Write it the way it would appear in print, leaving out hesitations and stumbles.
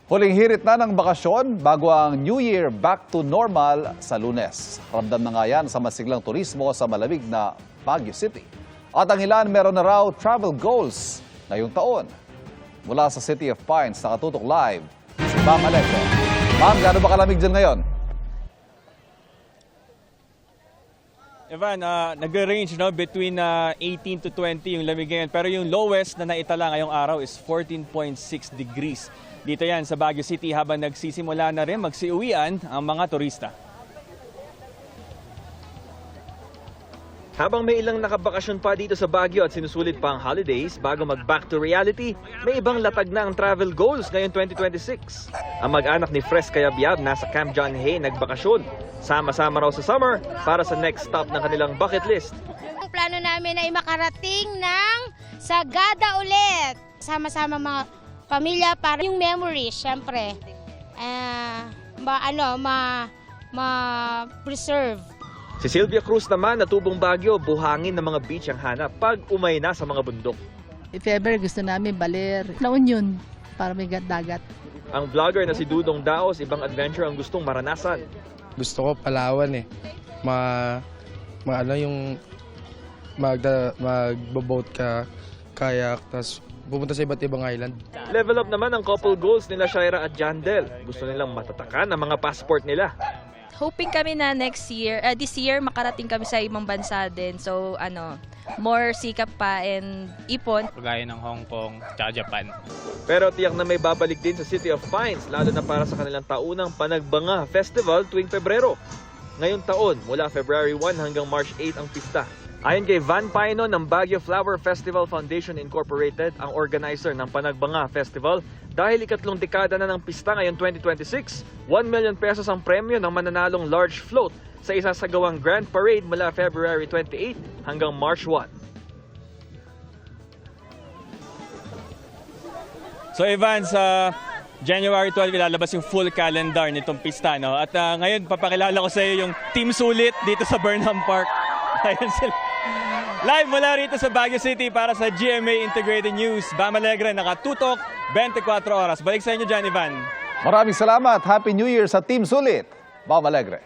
Huling hirit na ng bakasyon bago ang New Year back to normal sa Lunes. Ramdam na nga yan sa masiglang turismo sa malamig na Baguio City. At ang ilan meron na raw travel goals ngayong taon. Mula sa City of Pines, nakatutok live si Bam Alegre. Ma'am, gaano ba kalamig dyan ngayon? Evan, nag-range between 18 to 20 yung lamig ngayon. Pero yung lowest na naitala ngayong araw is 14.6 degrees. Dito yan sa Baguio City habang nagsisimula na rin magsiuwian ang mga turista. Habang may ilang nakabakasyon pa dito sa Baguio at sinusulit pa ang holidays bago mag-back to reality, may ibang latag na ang travel goals ngayong 2026. Ang mag-anak ni Fres Cayabyab nasa Camp John Hay nagbakasyon. Sama-sama raw sa summer para sa next stop ng kanilang bucket list. Ang plano namin ay makarating ng Sagada ulit. Sama-sama mga pamilya para yung memories, syempre. Ma-preserve. Si Sylvia Cruz naman na tubong Baguio, buhangin ng mga beach ang hanap pag umay na sa mga bundok. If ever gusto namin baler, La Union para may dagat. Ang vlogger na si Dudong Daos, ibang adventure ang gustong maranasan. Gusto ko Palawan eh. Magbo-boat ka, kayak, tas pupunta sa iba't ibang island. Level up naman ang couple goals nila Shaira at Jandel. Gusto nilang matatakan ang mga passport nila. Hoping kami na this year makarating kami sa ibang bansa din. So more sikap pa and ipon. Kagaya ng Hong Kong at Japan. Pero tiyak na may babalik din sa City of Pines, lalo na para sa kanilang taunang Panagbanga Festival tuwing Pebrero. Ngayong taon, mula February 1 hanggang March 8 ang pista. Ayon kay Van Paino ng Baguio Flower Festival Foundation Incorporated, ang organizer ng Panagbanga Festival, dahil ikatlong dekada na ng pista ngayon 2026, 1 million pesos ang premyo ng mananalong large float sa isasagawang Grand Parade mula February 28 hanggang March 1. So Evan, sa January 12 ilalabas yung full calendar nitong pista. No? At ngayon papakilala ko sa iyo yung Team Sulit dito sa Burnham Park. Ayun sila. Live mula rito sa Baguio City para sa GMA Integrated News. Bam Alegre, nakatutok 24 oras. Balik sa inyo dyan, Ivan. Maraming salamat. Happy New Year sa Team Sulit. Bam Alegre.